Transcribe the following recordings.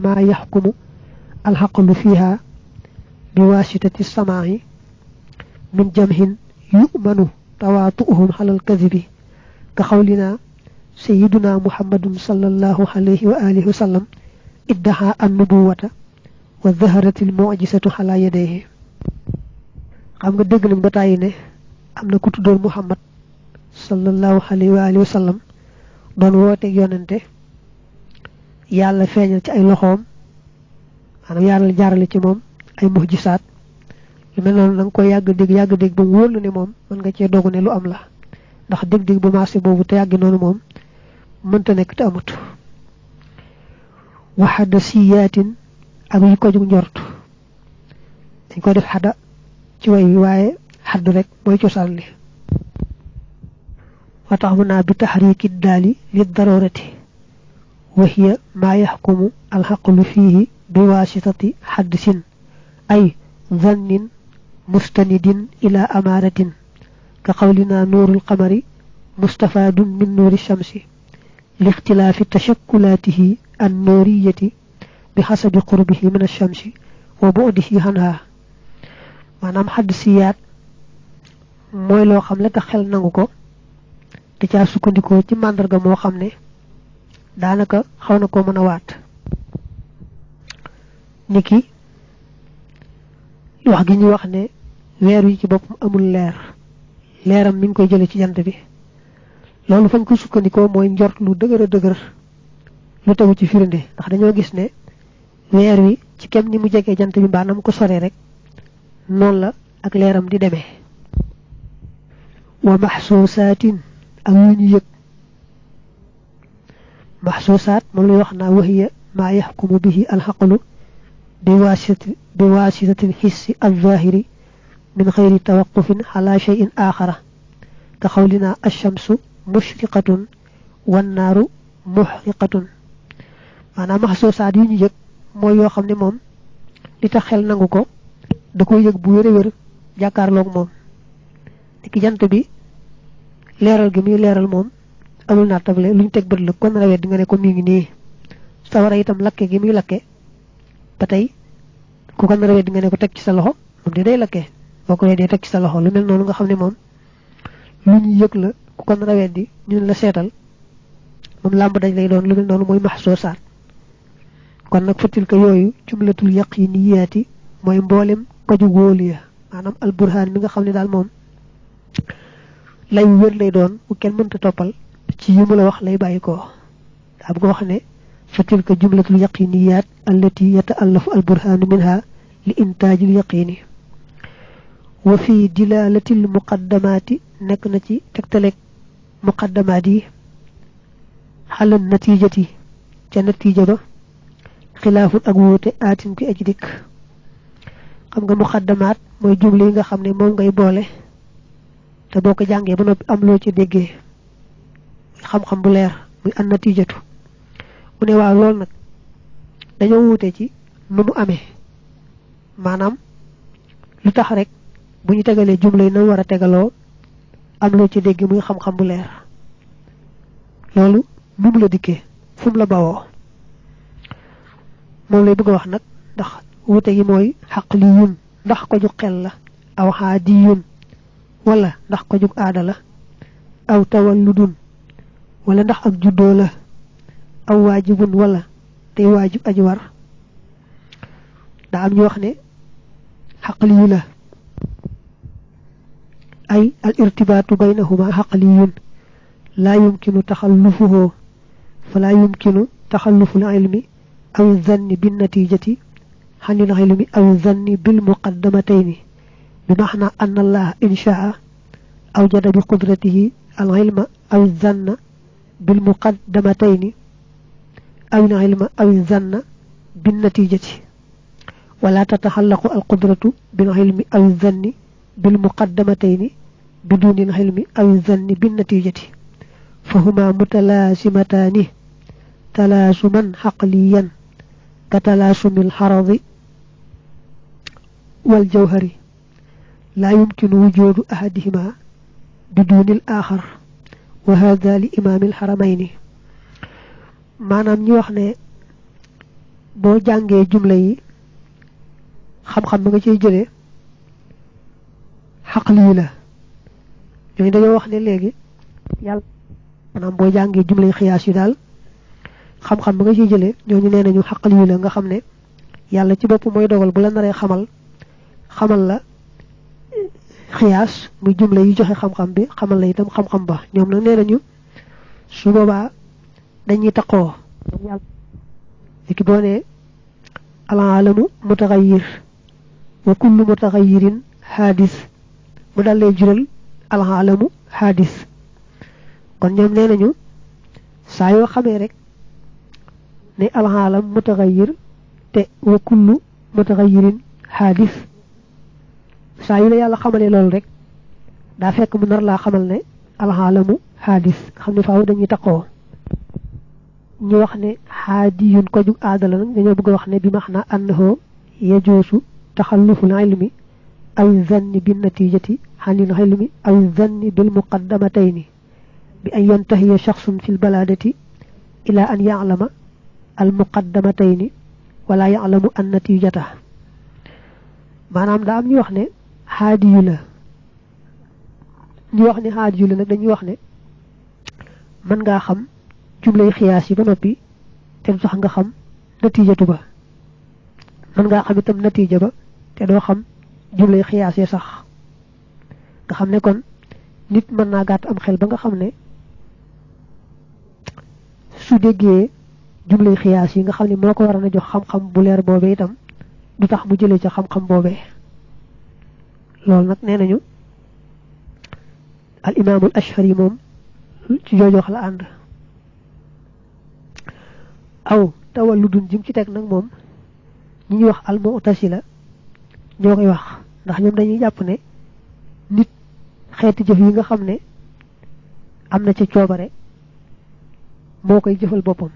ما يحكم الحقل فيها بواسطة السماع من جمع يؤمن تواطؤهم على الكذب كقولنا سيدنا محمد صلى الله عليه وآله وسلم ادعى النبوة وظهرت المعجزة على يديه. xam nga dégg nañ ba tàyyi ne am na ku tuddoon Muhammad sallallahu alayhi wa alihi wa sallam doon woote yonente yàlla feeñal ci ay loxoom maanaam yàlla jaarale ci moom ay muhjisaat lu mel noonu da nga koy yàgg dégg ba wóor la ne moom mën nga cee dogu ne lu am la ndax dégg bu marché boobu te yàgg noonu moom mënta nekk te amut. waxada siyaatin ak yu ko jug njort dañ ko def xada ci way waaye xadd rek mooy cosaan li wa tax mu naa bi taxriiki daali li darurati wa hiya maa yaxkumu alxaqlu fiihi bi waasitati xaddisin ay zannin mustanidin ila amaaratin ka qawlina nuurul qamari mustafaadun min nuuri shamsi li ixtilaafi tashakkulaatihi an nuuriyati bi xasabi qurbihi min ashamsi wa bu'dihi anha. maanaam xaddisiyaat mooy loo xam la tax xel nangu ko te caa sukkandikoo ci màndarga moo xam ne daanaka xaw na ko mën a waat niki wax gi ñu wax ne weer wi ci boppam amul leeram mi ngi koy jële ci jant bi loolu fañ ko sukkandikoo mooy njort lu dëgër a dëgër lu tegu ci firnde ndax dañoo gis ne weer wi ci kem ni mu jegee jant bi mbaa nam ko sore rek noonu la ak leeram di demee. wa maxsuusaatin ak yu ñu yëg maxsuusaat moom lay wax naa wahiya maa yaxkumu bihi alxaqlu bi waasitati lxissi alzahiri min xayri tawaqufin ala cheyin axara ka xawlina alchamsu mushriqatun wannaaru muxriqatun. maanaam maxsuusaat yu ñu yëg mooy yoo xam ne moom li tax xel nangu ko da koy yëg bu wér jàkkaarloog moom ki jant bi leeral gi muy leeral moom amul naa table luñ teg bët la kon rawet di nga ne ko mi ngi nii sawara itam lakke gi muy lakke ba tey ku ko rawet di nga ne ko teg ci sa loxo moom de day lakke boo ko dee teg ci sa loxo lu mel noonu nga xam ne moom lu ñu yëg la ku ko rawet di ñun la seetal moom làmb daj lay doon lu mel noonu mooy maxsuusaat. kon nag fatil ko yooyu jumlatul yaqiniyaati mooy mboolem ko ju wóolu ya maanaam alburhaan mi nga xam ne daal moom lay wér lay doon bu kenn mënta toppal ci yi mu la wax lay bàyyi ko daa bëgg wax ne fatil ko jumlatul yaqiniyaat allati yata'allafu alburhaanu minha li intaajil yaqini. wa fi dilaalatil muqaddamaati nekk na ci tegtaleeg muqaddamaat yi xalal natiijati ca natiija ba xilaafut ak wuute aatin ki aji dikk. xam nga muqaddamaat mooy jumle yi nga xam ne moom ngay boole te boo ko jàngee ba noppi am loo ci déggee xam-xam bu leer muy an natiijatu. mu ne waaw loolu nag dañoo wuute ci nu mu amee maanaam lu tax rek bu ñu tegalee jumle yi na war a tegaloo am loo ci dégg muy xam-xam bu leer loolu nu mu la dikkee fu mu la bawoo moom lay bëgg a wax nag ndax wuute yi mooy xaqliyun ndax ko jug xel la aw xaadiyun wala ndax ko jug aada la aw tawalludun wala ndax ak juddoo la aw waajibun wala tey waajib aji war. daa am ñu wax ne xaqliyu la ay al irtibaatu baynahuma xaqliyun laa yumkinu taxallufuhu falaa yumkinu taxalluful ilmi aw zanni bin natijati xanil ilmi aw zanni bil muqaddamatayni bi maxna an allah inshaa awjada bi qudratihi al ilma aw zanna bil muqaddamatayni aw al ilma aw zanna bin natijati wala tataxallaqu al qudratu bil ilmi aw zanni bil muqaddamatayni biduni al ilmi aw zanni bin natijati fahuma mutalaasimataani talaasuman xaqliyan ka talaasumil xaradi wal jawhari laa yumkinu wujuudu ahadihima biduni al aaxar wa hada li imaamil xaramayni. maanaam ñi wax ne bo jàngee jumla yi xam-xam ba nga ciy jëlee xaqli la ñooñu dañoo wax ne léegi yàlla maanaam boo jàngee jumla yi xiyaas yi daal xam-xam ba nga ciy jëlee ñooñu nee nañu xaqli la nga xam ne yàlla ci bopp mooy dogal bu la naree xamal la xiyaas muy jumla yi joxe xam-xam bi xamal la itam xam-xam ba ñoom nag nee nañu su boobaa dañuy taqoo léegi boo nee al-alamu mutaghayyir wa kullu mutaghayyirin hadis mu dal lay jural al-alamu hadis kon ñoom nee nañu saa yoo xamee rek ne al-alam mutaghayyir te wa kullu mutaghayyirin hadis saa yu la yàlla xamale loolu rek daa fekk mu nar laa xamal ne al-alamu hadis xam ne faaw dañuy taqoo ñu wax ne hadiyun ko jug aadala nag dañoo bëgg wax ne bi maxna annahu yajuusu taxalluful ilmi aw zanni bin natijati xanil ilmi aw zanni bil muqaddamatayni bi an yantahiya shaxsun fil baladati ila an ya'lama al muqaddamatayni wala ya'lamu an natijata maanaam daa am ñu wax ne haadiyu la ñu wax ne haadiyu la nag dañuy wax ne mën ngaa xam jumlay xiyaas yi ba noppi te du tax nga xam natijatu ba mën ngaa xam itam natija ba te doo xam jumlay xiyaas yi sax nga xam ne kon nit mën naa gàtt am xel ba nga xam ne su déggee jumlay xiyaas yi nga xam ne moo ko war a jox xam-xam bu leer boobee itam du tax mu jëlee ca xam-xam boobee loolu nag nee nañu al imaamul ashari moom ci jooju wax la ànd aw tawalludun jim ci teg nag moom ñi ñuy wax al mu'tasila ñoo koy wax ndax ñoom dañuy jàpp ne nit xeeti jëf yi nga xam ne am na ci coobare moo koy jëfal boppam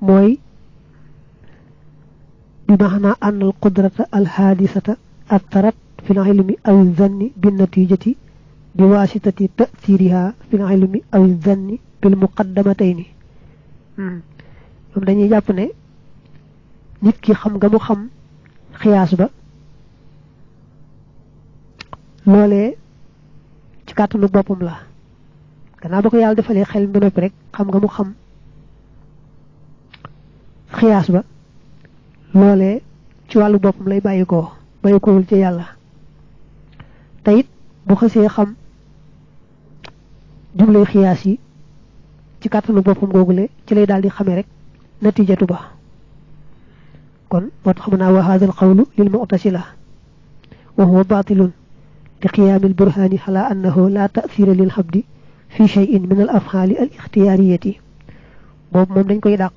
mooy bi maana an al qudrata al hadisata attarat fi al ilmi aw zanni bin natijati bi wasitati ta'thiriha fi al ilmi aw zanni bil muqaddamatayni ñoom dañuy jàpp ne nit ki xam nga mu xam xiyaas ba loolee ci kàttanu boppam la gannaaw ba ko yàlla defalee xel ba noppi rek xam nga mu xam xiyaas ba loolee ci wàllu boppam lay bàyyikoowul ci yàlla te it bu xësee xam jumlay xiyaas yi ci kàttanu boppam googule ci lay daal di xamee rek natijatu ba kon moo tax mën naa wa hadha al qawlu lil mu'tasila wa huwa batilun li qiyam al burhani ala annahu la ta'thira lil habdi fi shay'in min al af'ali al ikhtiyariyati boobu moom dañ koy dàq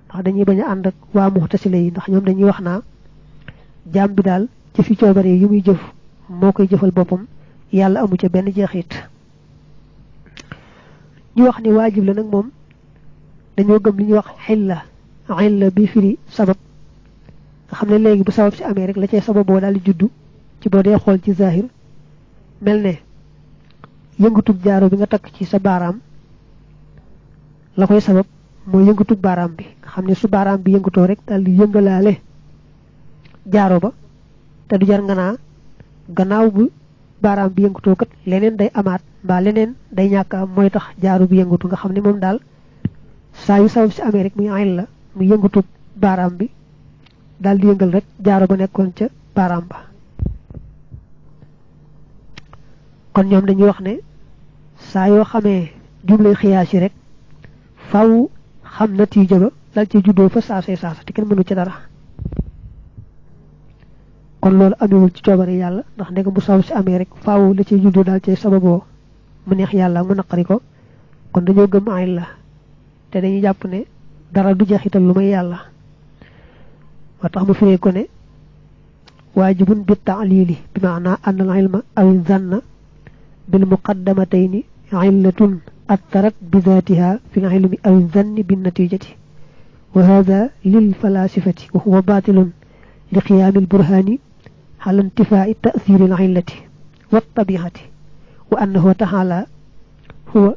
ndax dañuy bañ a ànd ak waa mu'tasila yi ndax ñoom dañuy wax naa jaam bi daal jëfi coobare yi muy jëf moo koy jëfal boppam yàlla amu ca benn jeexit ñu wax ni waajib la nag moom dañoo gëm li ñuy wax xilla bi firi sabab nga xam ne léegi bu sabab si amee rek la cay sabab boo daal di juddu ci boo dee xool ci zahir mel ne yëngutug jaaro bi nga takk ci sa baaraam la koy sabab mooy yëngutug baaraam bi nga xam ne su baaraam bi yëngutoo rek daal di yëngalaale jaaro ba te du jar nga naa gannaaw bu baaraam bi yëngutoo kat leneen day amaat mbaa leneen day ñàkk am mooy tax jaaro bi yëngutu nga xam ne moom daal saa yu sabab si amee rek muy ayn la muy yëngutug baaraam bi daal di yëngal rek jaaro ba nekkoon ca baaraam ba kon ñoom dañuy wax ne saa yoo xamee jumlay xiyaas yi rek faw xam natiija ba dal ci juddoo fa saasee saasa te kenn mënu ci dara kon loolu amewul ci coobare yàlla ndax ndega bu sabab si amee rek faaw la ci juddoo daal ci sababoo mu neex yàlla mu naqari ko kon dañoo gëm ayn la te dañuy jàpp ne dara du jeexital lu may yàlla wa tax mu firee ko ne waajibun bi ta'lili bi maana an al ilma aw zanna bil muqaddamatayni illatun attarat bi dhatiha fi al ilmi aw zanni bin natijati wa hadha lil falasifati wa huwa batilun li qiyam al burhani ala intifa'i ta'thir al illati wat tabi'ati wa annahu ta'ala huwa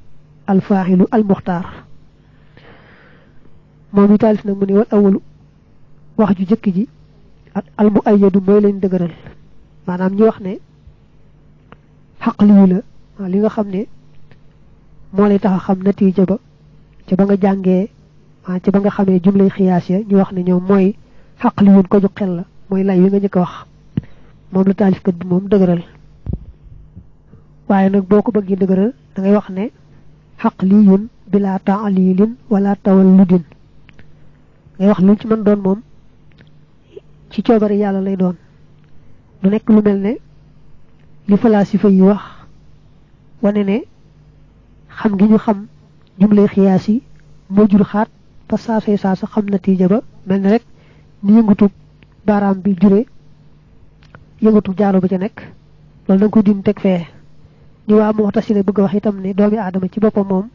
al fa'ilu al mukhtar moom mi taalif nag mu ne wal awalu wax ju jëkk ji al mu ayyadu mooy lañ dëgëral maanaam ñu wax ne xaq liyu la li nga xam ne moo lay tax a xam natiija ba ca ba nga jàngee ca ba nga xamee jumlay xiyaas ya ñu wax ne ñoom mooy xaq liyun ko ju xel la mooy lay wi nga njëkk a wax moom la taalifkat bi moom dëgëral waaye nag boo ko bëggee dëgëral da ngay wax ne xaq liyun bila ta'lilin wala tawalludin ngay wax lu ci mën doon moom ci coobari yàlla lay doon du nekk lu mel ne li falaasifa yi wax wane ne xam gi ñu xam jumlay xiyaas yi moo jur xaat fa saasay saasa xam natiija ba mel ne rek ni yëngatu baaraam bi jure yëngatu jaaro ba ca nekk loolu da nga ko dim teg fee ñu waa Mu'tasila bëgg wax itam ne doomi aadama ci boppam moom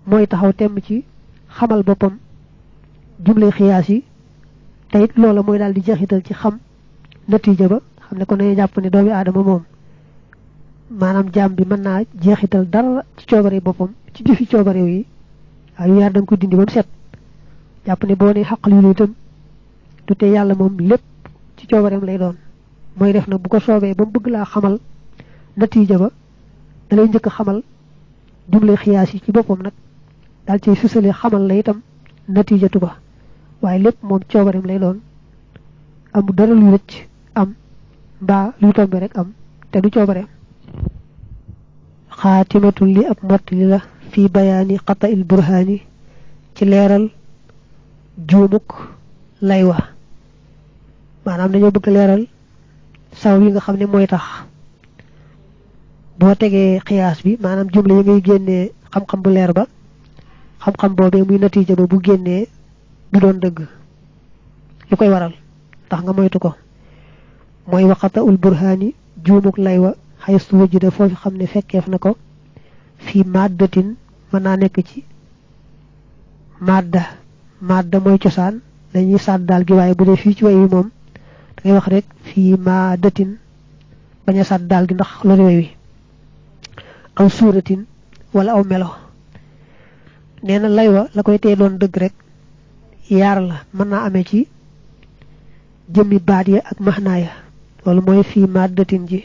mooy taxaw temm ci xamal boppam jumlay xiyaas yi te it loola mooy daal di jeexital ci xam natiija ba xam ne ko nañu jàpp ne doomi aadama moom maanaam jaam bi mën naa jeexital dara ci coobare boppam ci jëfi coobare yi waaye yaar da nga ko dindi ba mu set jàpp ne boo ne xaqal yu itam du te yàlla moom lépp ci coobareem lay doon mooy def nag bu ko soobee ba mu bëgg laa xamal natiija ba da lay njëkk a xamal jumlay xiyaas yi ci boppam nag daal ci susale xamal la itam natiijatu ba waaye lépp moom coobareem lay doon amu dara luy rëcc am mbaa luy tombe rek am te du coobareem xaatimatul li ab mottali la fi bayaani qata il burhaani ci leeral juumuk lay wa maanaam dañoo bëgg leeral saw yi nga xam ne mooy tax boo tegee xiyaas bi maanaam jumla yi ngay génnee xam-xam bu leer ba xam-xam boobee muy natiija ba bu génnee du doon dëgg lu koy waral tax nga moytu ko mooy waxata ul burhaani juumuk lay wa xaystu wajida foofu xam ne fekkeef na ko fii maddatin mën naa nekk ci madda mooy cosaan dañuy sàdd daal gi waaye bu dee fii ci way wi moom da ngay wax rek fii maddatin bañ a sàdd daal gi ndax loolu way wi aw suuratin wala aw melo nee na lay wa la koy tee doon dëgg rek yaar la mën naa amee ci jëmmi baat ya ak maxnaa ya loolu mooy fii maddatin ji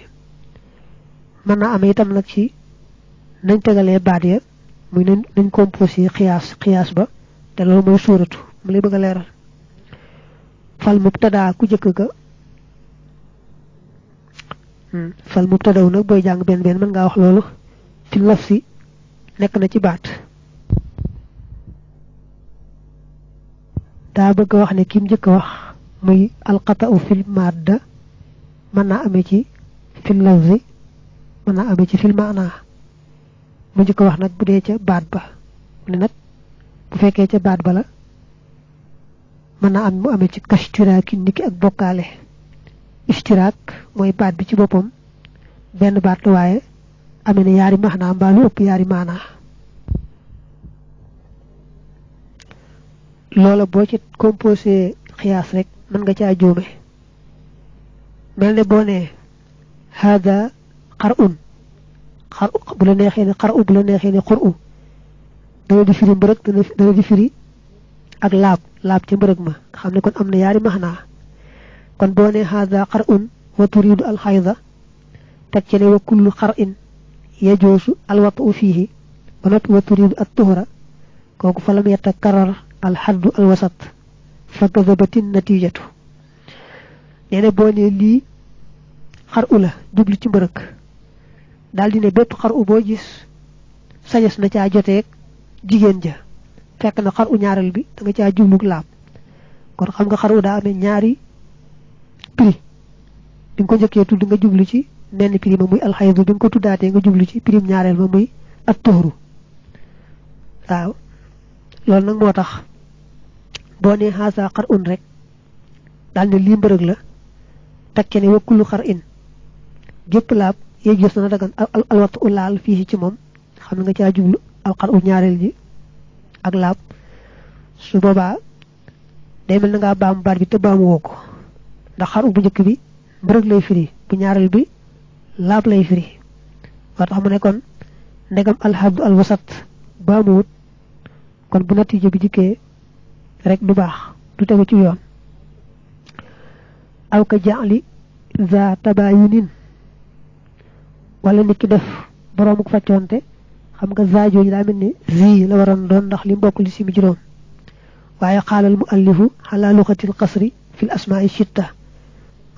mën naa amee itam nag ci nañ tegalee baat ya muy nañ composé xiyaas ba te loolu mooy suuratu mu lay bëgg a leeral fal mubtada ku jëkk ga fal mubtadaw nag booy jàng benn mën ngaa wax loolu fi lafsi nekk na ci baat daa bëgg a wax ne kim njëkk a wax muy alqata'u fil madda mën naa amee ci fil lafzi mën naa amee ci fil maana mu njëkk a wax nag bu dee ca baat ba mu ne nag bu fekkee ca baat ba la mën naa am mu amee ci kashtiraaki niki ak bokkaale ishtiraak mooy baat bi ci boppam benn baat la waaye amee na yaari maanaa mbaa lu ëpp yaari maanaa loola boo ci composé xiyaas rek mën nga caa juume mel ne boo nee hada xar'un bu la neexee ne xar'u bu la neexee ne xur'u dana di firi mbërëg dana di firi ak laab ci mbërëg ma nga xam ne kon am na yaari maanaa kon boo nee hada xar'un wa turidu al xayda teg ci ne wa kullu xar'in yajoosu al wat'u fiihi ba noppi wa turidu at tuhra kooku fa lam yatakarrar al xaddu al wasat fa kadabatin natijatu nee na boo nee lii xar'u la jublu ci mbërëg daal di ne bépp xar'u boo gis sañes na caa joteeg jigéen ja fekk na xar'u ñaareel bi da nga caa jublu laab kon xam nga xar'u daa amee ñaari prix bi nga ko njëkkee tudd nga jublu ci nenn prix ma muy alxaydu bi nga ko tuddaatee nga jublu ci prix ñaareel ma muy at tuhru waaw loolu nag moo tax boo nee xaasa xar'un rek daal ne lii mbërëg la tekke ne wa kullu xar'in gépp laab yéeg gis na dagan alwat u laal fii ci moom xam nga caa jublu al xar'u ñaareel ji ak laab su boobaa day mel na ngaa baamu baat bi te baamu woo ko ndax xar'u bu njëkk bi mbërëg lay firi bu ñaareel bi laab lay firi moo tax mu ne kon ndegam alxaddu alwasat baamuwut kon bu natija bi dikkee rek du baax du tegu ci yoon aw ka ja'li za tabayunin wala nit ki def boromuk facconte xam nga za jooju daa mel ni zi la waroon doon ndax li mbokk li simi juróom waaye xaalal muallifu ala luxatil qasri fil asma'i shitta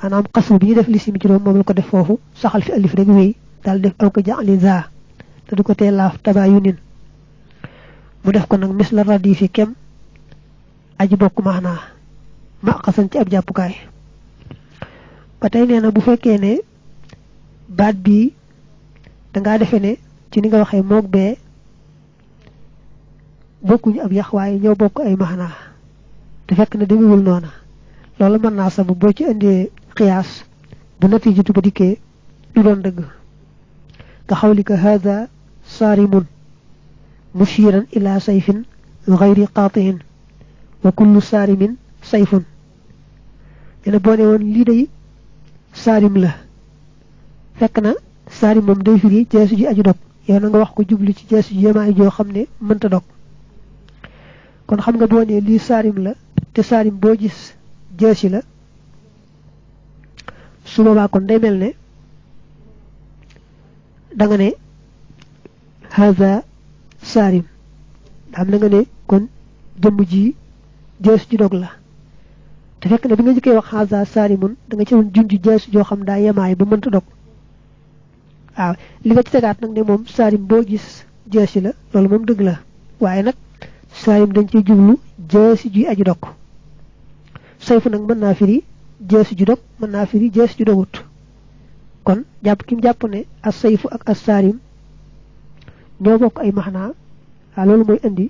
maanaam qasru bi def li simi juróom moom la ko def foofu saxal fi alif rek wéy daal def aw ka ja'li za te du ko tee laaf tabayunin mu def ko nag misla radifi kem aji bokk maanaa ma xasan ci ab jàppukaay ba tey nee na bu fekkee ne baat bi dangaa defe ne ci ni nga waxee moog bee bokkuñu ab yax waaye ñoo bokk ay maanaa te fekk ne demewul noona loolu mën naa sabu boo ci indee xiyaas bu natijatu ba dikkee du doon dëgg nga xawlika hada saarimun mushiran ila sayfin ghayri qati'in wa kullu sarimin sayfun dina boone woon lii day sarim la fekk na sarim moom day firi jeesu ji aju dog yow na nga wax ko jublu ci jeesu ji yemaay joo xam ne mënta dog kon xam nga boone lii sarim la te sarim boo gis jeesi la su boobaa kon day mel ne da nga ne haza sarim am na nga ne kon jëmm ji jees ji dog la te fekk ne bi nga jëkkee wax haza sarimun da nga ci won junj jees joo xam daa yemaay ba mënta dog waaw li nga ci tegaat nag ne moom sarim boo gis jeesi la loolu moom dëgg la waaye nag sarim dañ ciy jublu jeesi ji aji dog sayfu nag mën naa firi jeesi ju dog mën naa firi jeesi ju dogut kon jàpp ki mu jàpp ne as sayfu ak as sarim ñoo bokk ay maxnaa waaw loolu mooy indi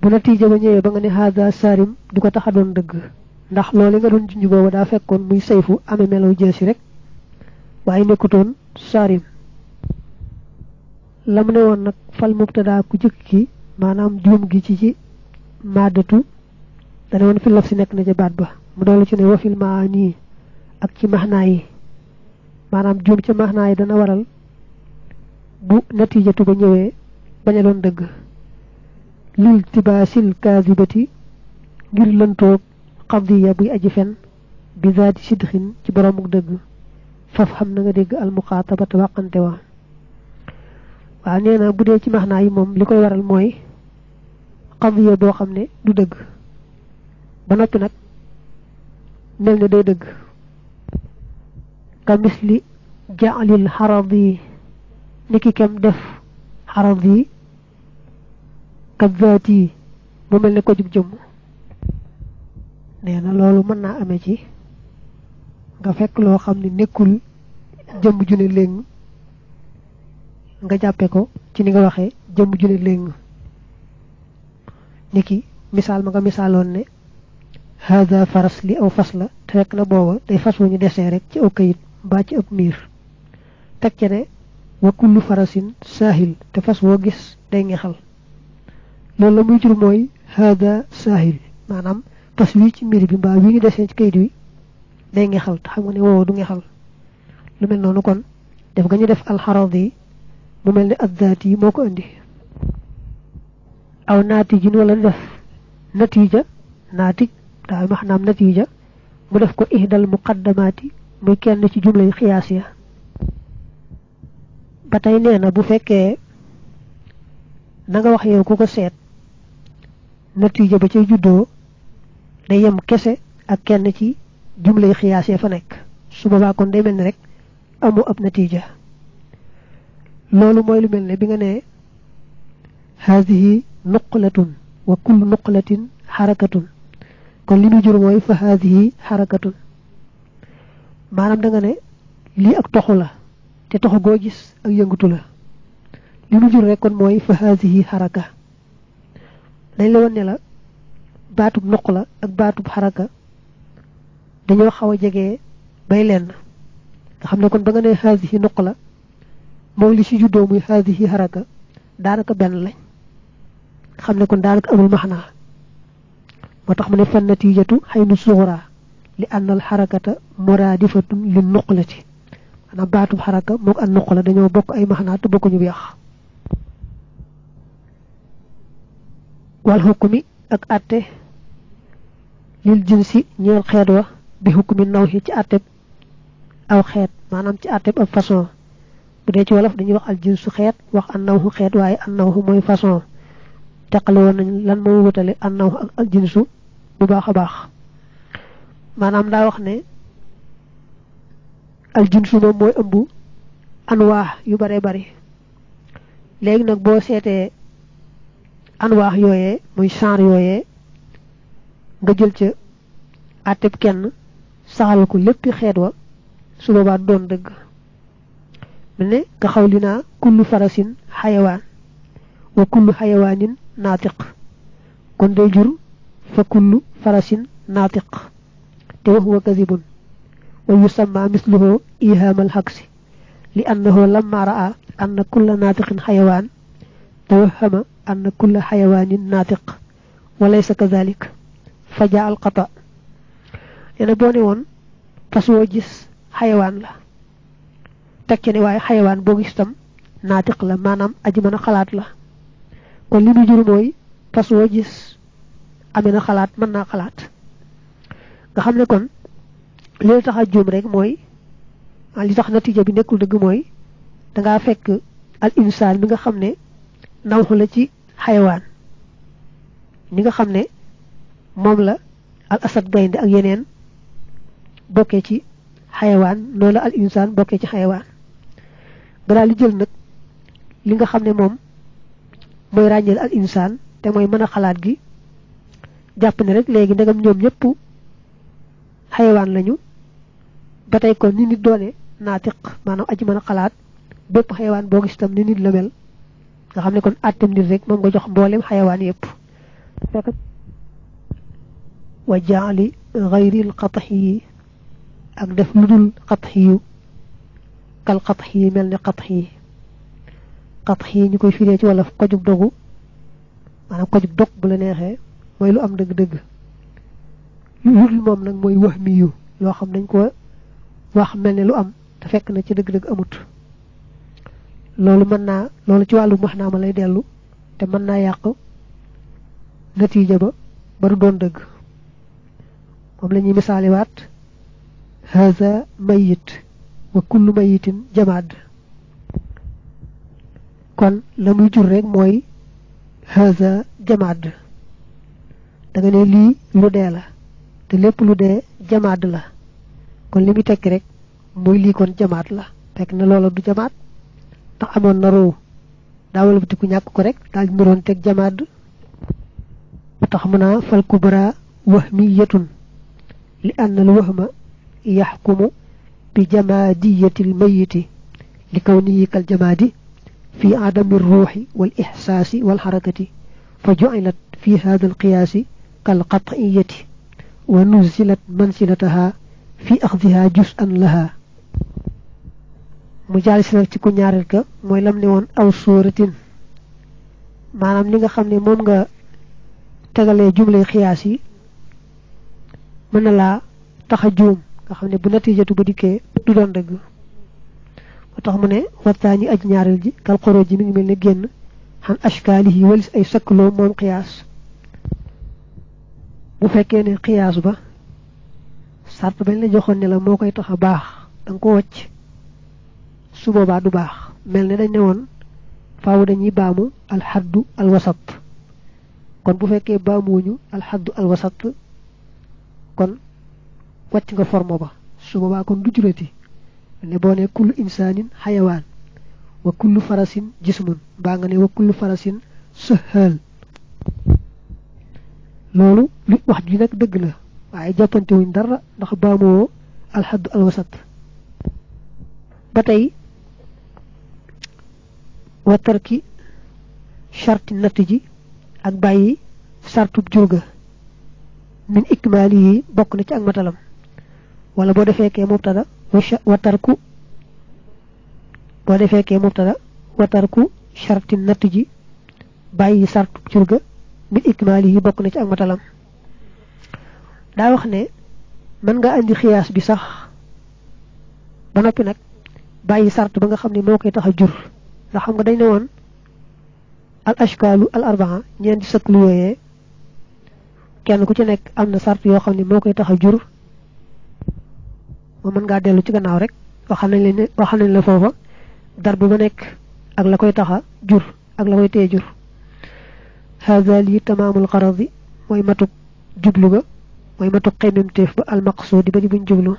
bu natiija ba ñëwee ba nga ne haza sarim du ko tax a doon dëgg ndax loolu nga doon junj booba daa fekkoon muy sayfu amee melaw jeesi rek waaye nekkutoon sarim lam ne woon nag fal mubtada ku jëkk ki maanaam juum gi ci maadatu dana woon fi laf si nekk na ca baat ba mu doolu ci ne wafil maani ak ci maxnaa yi maanaam juum ca maxnaa yi dana waral bu natiijatu ba ñëwee bañ a doon dëgg lil tibaasil kaasibati ngir lëntoog xadiya buy aji fen bi zaati sidxin ci boromuk dëgg faf xam na nga dégg almuxaatabata wàqante wa waaw nee na bu dee ci maxnaa yi moom li koy waral mooy xadiya boo xam ne du dëgg ba noppi nag mel ne day dëgg ka misli ja'lil xaradi niki kem def xaradi ka zaati mu mel ne ko jub jëmm nee na loolu mën naa amee ci nga fekk loo xam ne nekkul jëmm ju ne léng nga jàppe ko ci ni nga waxee jëmm ju ne léng niki misaal ma nga misaaloon ne hada faras li aw fas la te rek na booba day fas wu ñu desee rek ci aw kayit mbaa ci ab miir teg ca ne wa kullu farasin saahil te fas woo gis day ngexal loolu la muy jur mooy hada saahil maanaam fas wi ci miir bi mbaa wi ñu desee ci kayit wi day ngexal te xam nga ne woowa du ngexal lu mel noonu kon def nga ñu def alxaradi mu mel ne addaat yi moo ko indi aw naatijin wala def natiija naatij daa maxnaam natiija mu def ko ihdal muqaddamaati muy kenn ci jumlay xiyaas ya ba tey nee na bu fekkee na nga wax yow ku ko seet natiija ba cay juddoo day yem kese ak kenn ci jumlay xiyaas ya fa nekk su boobaa kon day mel ni rek amu ab natiija loolu mooy lu mel ne bi nga ne haadihi nuqlatun wa kullu nuqlatin xarakatun kon li mu jur mooy fa haadihi xarakatun maanaam da nga ne lii ak toxu la te toxu goo gis ak yëngutu la li mu jur rek kon mooy fa haadihi xaraka dañ la woon ne la baatub nuqla ak baatub xaraka dañoo xaw a jege bay lenn nga xam ne kon ba nga ne haadihi nuqla moom li ci juddoo muy haadihi xaraka daanaka benn lañ nga xam ne kon daanaka amul maxnaa moo tax mu ne fan natiijatu xaynu suxura li annal xarakata muraadifatun li nuqlati maanaam baatub xaraka moog an nuqla dañoo bokk ay maxnaa te bokkuñu bi yax wal hukmi ak atte lil jinsi ñeel xeet wa bi hukmi nawhi ci atte aw xeet manam ci atte ab façon bu dee ci wolof dañuy wax al jinsu xeet wax an nawhu xeet waaye an nawhu mooy façon teqale woon nañ lan mooy wutale an nawhu ak al jinsu bu baax a baax maanaam daa wax ne al jinsu moom mooy ëmb anwaax yu bare bari léegi nag boo seetee anwaax yooyee muy genre yooyee nga jël ca àtteb kenn saxal ko lépp xeet wa su boobaa doon dëgg mel ne nga xawli naa kullu farasin xayawaan wa kullu xayawaanin naatiq kon day jur fa kullu farasin naatiq te wax wa kadibun wa yusamma misluhu ihaamal xaksi li annahu lamma raa anna kulla naatiqin xayawaan tawahama anna kulla xayawaanin naatiq wa laysa kadalik fa jaa al qata yana boo ne woon fas woo gis xayawaan la tekki ne waaye xayawaan boo gis tam naatiq la maanaam aji mën a xalaat la kon li mu jur mooy fas woo gis amee na xalaat mën naa xalaat nga xam ne kon li tax a juum rek mooy li tax natija bi nekkul dëgg mooy dangaa fekk al insaan bi nga xam ne nawxu la ci xayawaan ni nga xam ne moom la al asad gaynde ak yeneen bokkee ci xayawaan noonu la al insaan bokkee ci xayawaan nga daal di jël nag li nga xam ne moom mooy ràññeel al insaan te mooy mën a xalaat gi jàpp ne rek léegi ndegam ñoom ñëpp xayawaan lañu ba tey kon ni nit doone naatiq maanaam aji mën a xalaat bépp xayawaan boo gis tam ni nit la mel nga xam ne kon àttem nit rek moom nga jox mboolem xayawaan yépp wa jaali gayril qatxi ak def lu dul qatxi kal qatxi mel ne qatxi ñu koy firee ci wolof kojub dogu maanaam kojub dog bu la neexee mooy lu am dëgg-dëgg lu dul moom nag mooy wax mi yu loo xam dañ ko wax mel ne lu am te fekk na ci dëgg-dëgg amut loolu mën naa loolu ci wàllu wax naa ma lay dellu te mën naa yàq natiija ba du doon dëgg moom la ñuy misaaliwaat haza mayit wa kullu mayitin jamaad kon la muy jur rek mooy haza jamaad da nga ne lii lu dee la te lépp lu dee jamaad la kon li muy tekki rek muy lii kon jamaat la fekk na loola du jamaat ndax amoon na ruu daawal bu ku ñàkk ko rek daal di niroon teg jamaat tax mu naa fal kubra wahmiyatun li anna al wahma yaxkumu bi jamaadiyati al mayiti li kawnihi kal jamaadi fi adami ruuxi wal ixsaasi wal xarakati fa jucilat fi hada al qiyaasi kal qatciyati wa nuzilat mansilataha fi axdiha juz'an laha mu jaal si nag ci ku ñaareel ka mooy lam ne woon aw sóoratin maanaam li nga xam ne moom nga tegalee jumlay xiyaas yi mën na laa tax a juum nga xam ne bu natijatu ba dikkee du doon dëgg moo tax mu ne waxtaani aj ñaareel ji kal xoroo ji mi ngi mel ne génn xan ashkaalihi walis ay sakkaloo moom xiyaas bu fekkee ne xiyaas ba sart bañ la joxoon ne la moo koy tax a baax danga ko wacc su boobaa du baax mel ne dañ ne woon faaw dañuy baamu alxaddu alwasat kon bu fekkee baamuwuñu alxaddu alwasat kon wacc nga forme ba su boobaa kon du jurati ne boo ne kullu insaanin xayawaan wa kullu farasin jismun baa nga ne wa kullu farasin sëhal loolu li wax ji nag dëgg la waaye jàppante wuñ dara ndax baamuwoo alxaddu alwasat ba tey wa tarki sharti natt ji ak bàyyi sartub jurga min ikmaali yi bokk na ci ak matalam wala boo defee kee mubtada wa tarku boo defee kee mubtada wa tarku sharti natt ji bàyyi sartub jurga min ikmaali yi bokk na ci ak matalam daa wax ne mën nga andi xiyaas bi sax ba noppi nag bàyyi sart ba nga xam ne moo koy tax a jur ndax xam nga dañ ne woon al ashkalu al arbaa ñeenti sëklu yooyee kenn ku ci nekk am na sart yoo xam ne moo koy tax a jur mo mën ngaa dellu ci gannaaw rek waxal nañ la foofa dar bu ba nekk ak la koy taxa jur ak la koy tee jur hadha li tamamul qaradi mooy matuk jublu ga mooy matuk xememteef ba al maqsudi ba di buñ jublu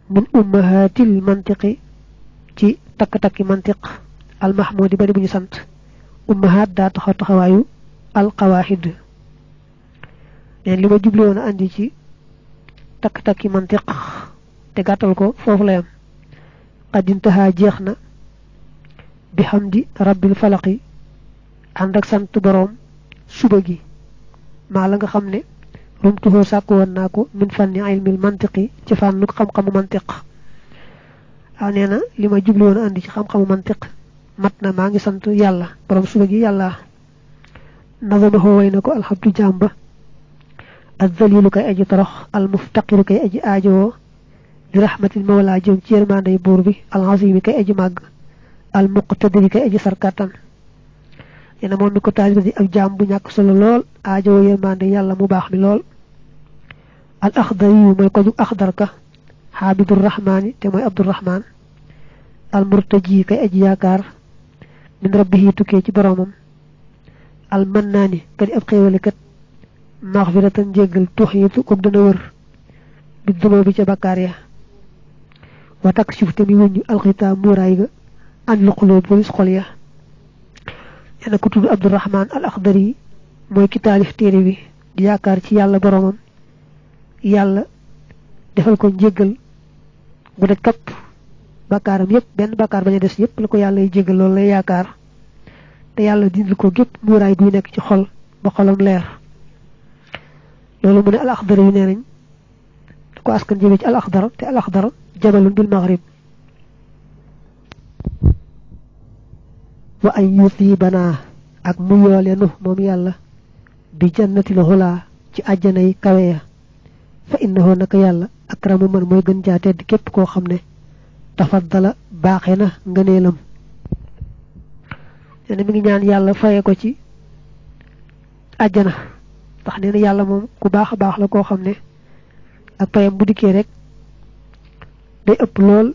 min ummahatil mantiqi ci takki mantiq al mahmudi ba di buñu sant ummahat da taxawaayu al qawahid len li ma jublu woon andi ci takki mantiq te gàttal ko foofu la yam qad intaha jeexna bi hamdi rabbil falaqi ànd ak sant borom suba gi maa la nga xam ne rumtuhoo sàkk woon naa ko min fanni ilmil mantiqi ci fànnu xam-xamu mantiq aw nee na li ma jublu woon andi ci xam-xamu mantiq mat na maa ngi sant yàlla borom suba gi yàlla nazamahu way na ko alhamdu jàmba الذليل كي أجي طرخ المفتقر كي أجي آجو برحمة المولى جم تيرمان دي بوربي العظيم كي أجي ماغ المقتدر كي أجي سركاتان ينا مون نكو تالي دي ak jam bu ñak solo lol aajo yermande yalla mu bax mi lol al akhdari moy ko ju akhdar ka habidur rahman te moy abdurrahman al murtaji kay aji yakar min rabbihi tuké ci boromam al mannani kadi ab xewale kat maghfiratan jegal tuhitu ko dana wër bi dulo bi ci bakkar ya wa takshif tami wuñu al khitam muray ga an luqulub polis xol ya yana ko tuddu abdurrahman al akhdari moy ki talif téré bi di yakar ci yalla boromam yalla defal ko jegal bu de kap bakaram yépp ben bakar baña dess yépp la ko yalla jegal lol lay yakar te yalla dindul ko gep muray guy nek ci xol ba xolam leer lolu mu ne al akhdar yu nenañ ko askan jëme ci al akhdar te al akhdar jabalun bil maghrib wa ay yusibana ak mu yolenu mom yalla bi jannatil hula ci aljanay kaweya fa innahu naka yalla akramu man moy gën ja tedd kep ko xamne tafaddala baxena ngeenelam ene mi ngi ñaan yalla fayé ko ci aljana tax neena yalla mom ku baax la ko xamne ak payam bu diké rek day ëpp lool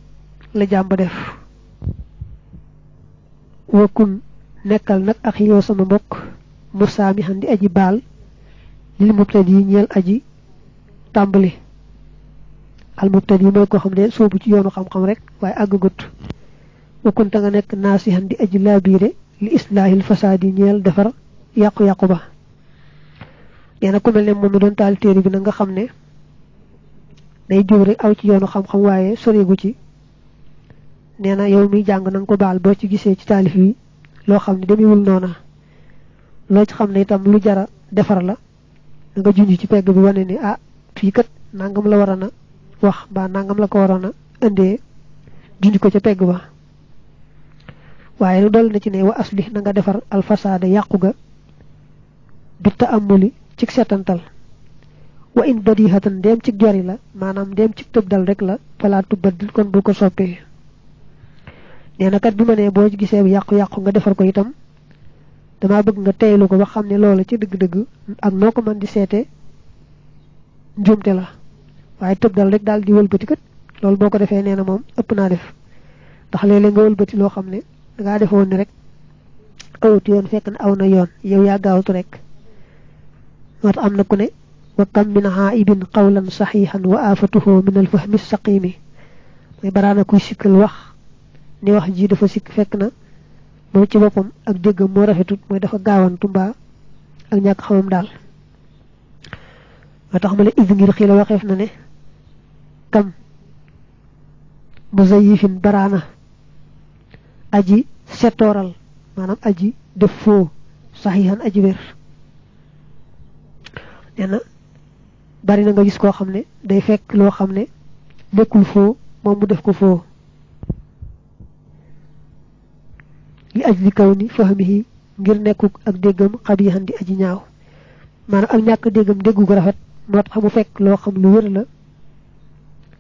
la jamba def wakun nekkal nak ak yow sama mbokk musami handi aji bal lil mubtadi ñeel aji tambali al mubtadi moy ko xamne soobu ci yoonu xam xam rek waye agagut wakun ta nga nek nasihan di aji labire li islahil fasadi ñeel defar yaqku yaqku ba yana ko melne mom doon tal téré bi nga xamne day jow rek aw ci yoonu xam xam waye sorigu ci neena yow mi jang nang ko bal bo ci gisé ci talif yi lo xamni demiwul nona lo ci xamne itam lu jara defar la nga junj ci pegg bi wone ni ah fi kat nangam la warana wax ba nangam la ko warana ande junj ko ci pegg ba waye lu dol na ci ne wa aslih na nga defar al fasada yaquga bi ta'ammuli ci setantal wa in badihatan dem ci jori la manam dem ci tebdal rek la fala tubaddil kon bu ko soppé neena kat bima ne bo ci gisé yaqku nga defar ko itam dama bëgg nga teylu ko ba xamné loolu ci deug deug ak noko man di sété njumté la waye tebdal rek dal di wëlbeuti kat loolu boko défé neena mom ëpp na def tax lélé nga wëlbeuti lo xamné da nga défon ni rek awut yoon fekk na aw na yoon yow ya gaawtu rek wat amna ku ne wa kam min haibin qawlan sahihan wa afatuhu min al fahmi as-saqimi may barana ku sikkel wax ni wax ji dafa sik fekk na mo ci bopam ak deggam mo rafetut moy dafa gaawantu ba ak ñak xamam dal tax ma la izngir xila waxef na ne kam muzayyifin barana aji setoral manam aji defo sahihan aji wer dena bari na nga gis ko xamne day fekk lo xamne nekul fo mom mu def ko fo li ajli kawni fahmihi ngir nekuk ak degam qabihan di aji ñaaw manam ak ñak degam deggu ko rafet mot xamu fekk lo xam lu wër la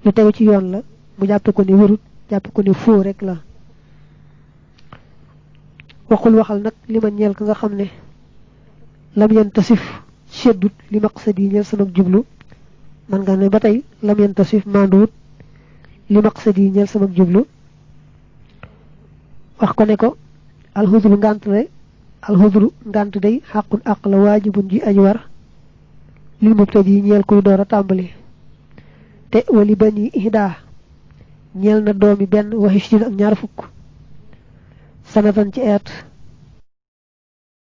lu tew ci yoon la mu japp ko ni wërut japp ko ni fo rek la waxul waxal nag li ma ñeel ka nga xam ne lam yantasif seddut li maqsadi ñeel sama jublu man nga ne ba tey lam yantasif manduut li maqsadi ñeel sama jublu wax ko ne ko alhudru ngant day xaqun aq la waajibun ji aji war lil mubtadi ñeel kuy door a tàmbali te wali bani ihda ñeel na doomi benn waxis ak ñaar fukk sanatan ci eet